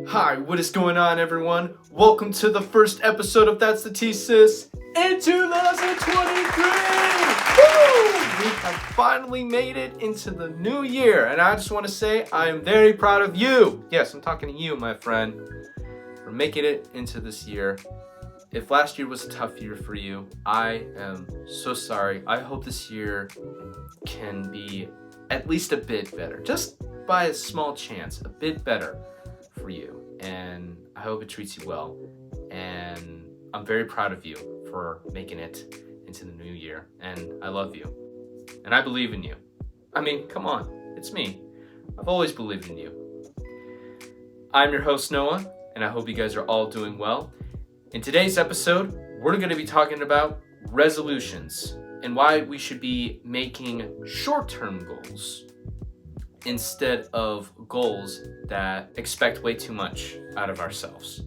Hi, what is going on, everyone? Welcome to the first episode of That's the Tea Sis in 2023! Woo! We have finally made it into the new year, and I just want to say I am very proud of you. Yes, I'm talking to you, my friend, for making it into this year. If last year was a tough year for you, I am so sorry. I hope this year can be at least a bit better, just by a small chance, a bit better for you, and I hope it treats you well. And I'm very proud of you for making it into the new year, and I love you, and I believe in you. I mean, come on, it's me. I've always believed in you. I'm your host, Noah, and I hope you guys are all doing well. In today's episode, we're going to be talking about resolutions and why we should be making short-term goals instead of goals that expect way too much out of ourselves.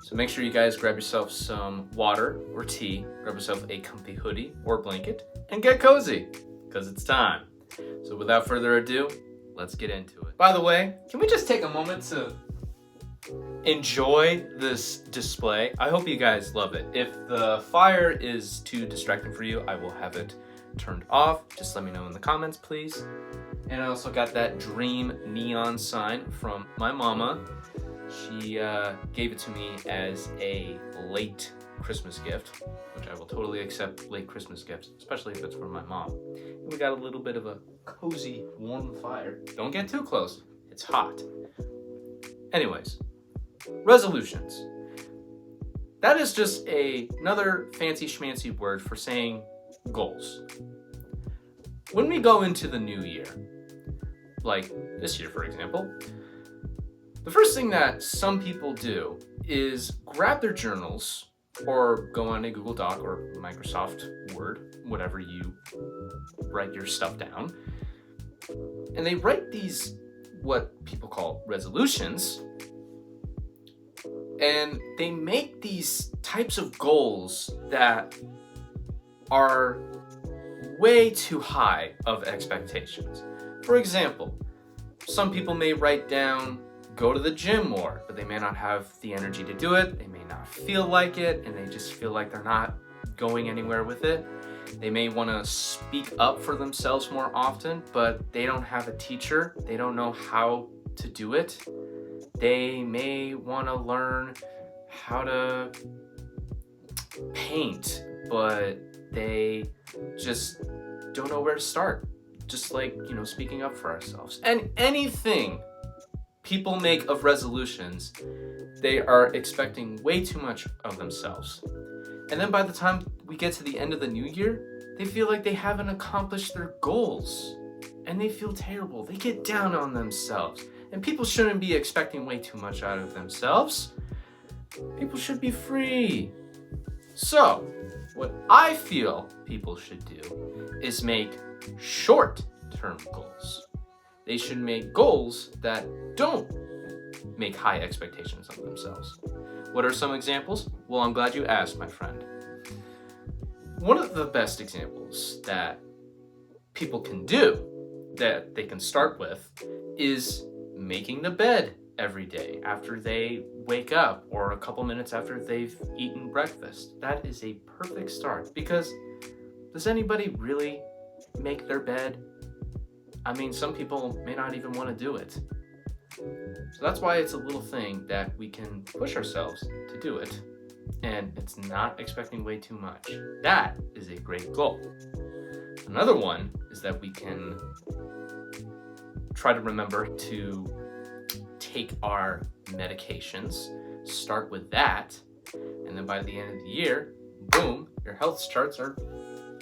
So make sure you guys grab yourself some water or tea, grab yourself a comfy hoodie or blanket, and get cozy, because it's time. So without further ado, let's get into it. By the way, can we just take a moment to enjoy this display? I hope you guys love it. If the fire is too distracting for you, I will have it turned off. Just let me know in the comments, please. And I also got that dream neon sign from my mama. She gave it to me as a late Christmas gift, which I will totally accept late Christmas gifts, especially if it's from my mom. And we got a little bit of a cozy, warm fire. Don't get too close. It's hot. Anyways, resolutions. That is just another fancy schmancy word for saying goals. When we go into the new year, like this year, for example, the first thing that some people do is grab their journals or go on a Google Doc or Microsoft Word, whatever you write your stuff down, and they write these, what people call resolutions, and they make these types of goals that are way too high of expectations. For example, some people may write down, go to the gym more, but they may not have the energy to do it, they may not feel like it, and they just feel like they're not going anywhere with it. They may want to speak up for themselves more often, but they don't have a teacher, they don't know how to do it. They may want to learn how to paint, but they just don't know where to start. Just like, speaking up for ourselves. And anything people make of resolutions, they are expecting way too much of themselves. And then by the time we get to the end of the new year, they feel like they haven't accomplished their goals. And they feel terrible. They get down on themselves. And people shouldn't be expecting way too much out of themselves. People should be free. So, what I feel people should do is make short-term goals. They should make goals that don't make high expectations of themselves. What are some examples? Well, I'm glad you asked, my friend. One of the best examples that people can do, that they can start with, is making the bed every day after they wake up or a couple minutes after they've eaten breakfast. That is a perfect start, because does anybody really make their bed? I mean, some people may not even want to do it. So that's why it's a little thing that we can push ourselves to do it, and it's not expecting way too much. That is a great goal. Another one is that we can try to remember to take our medications, start with that, and then by the end of the year, boom, your health charts are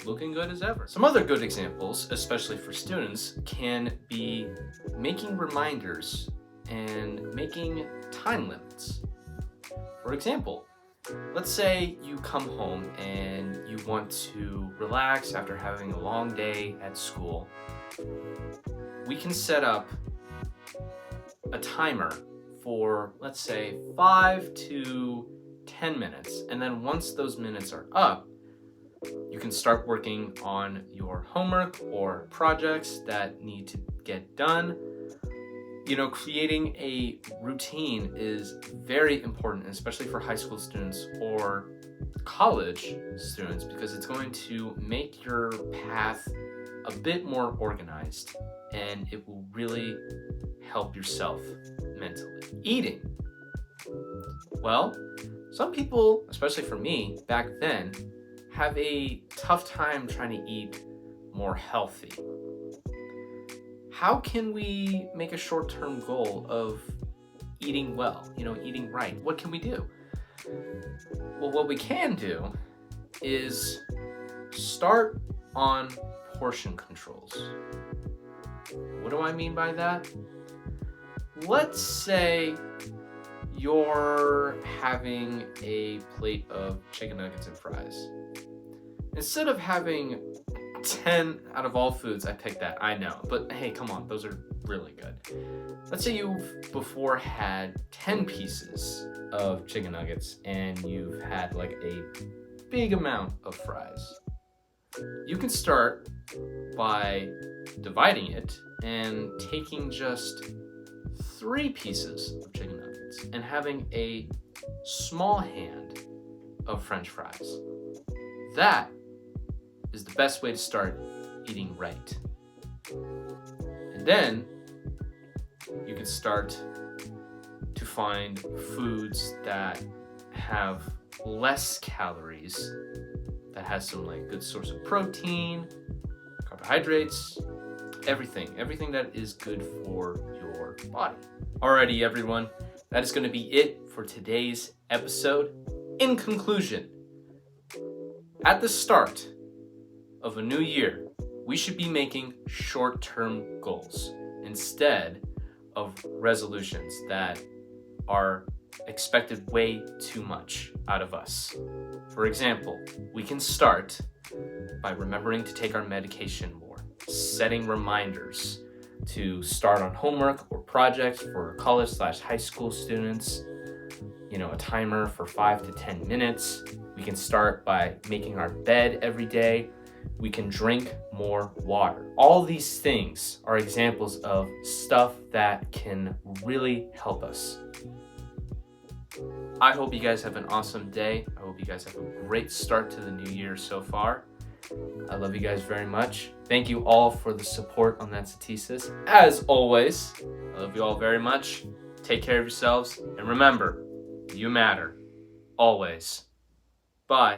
looking good as ever. Some other good examples, especially for students, can be making reminders and making time limits. For example, let's say you come home and you want to relax after having a long day at school. We can set up a timer for, let's say, 5 to 10 minutes. And then once those minutes are up, you can start working on your homework or projects that need to get done. Creating a routine is very important, especially for high school students or college students, because it's going to make your path a bit more organized and it will really help yourself mentally. Eating. Well, some people, especially for me back then, have a tough time trying to eat more healthy. How can we make a short-term goal of eating well, eating right? What can we do? Well, what we can do is start on portion controls. What do I mean by that? Let's say you're having a plate of chicken nuggets and fries. Instead of having 10 out of all foods, I picked that, I know. But hey, come on, those are really good. Let's say you've before had 10 pieces of chicken nuggets and you've had like a big amount of fries. You can start by dividing it and taking just 3 pieces of chicken nuggets and having a small hand of French fries. That is the best way to start eating right. And then you can start to find foods that have less calories, that has some good source of protein, carbohydrates, everything that is good for your body. Alrighty, everyone, that is going to be it for today's episode. In conclusion, at the start of a new year, we should be making short-term goals instead of resolutions that are expected way too much out of us. For example, we can start by remembering to take our medication more, setting reminders to start on homework or projects for college/high school students, a timer for 5 to 10 minutes. We can start by making our bed every day. We can drink more water. All these things are examples of stuff that can really help us. I hope you guys have an awesome day. I hope you guys have a great start to the new year so far. I love you guys very much. Thank you all for the support on That's a Thesis. As always, I love you all very much. Take care of yourselves. And remember, you matter. Always. Bye.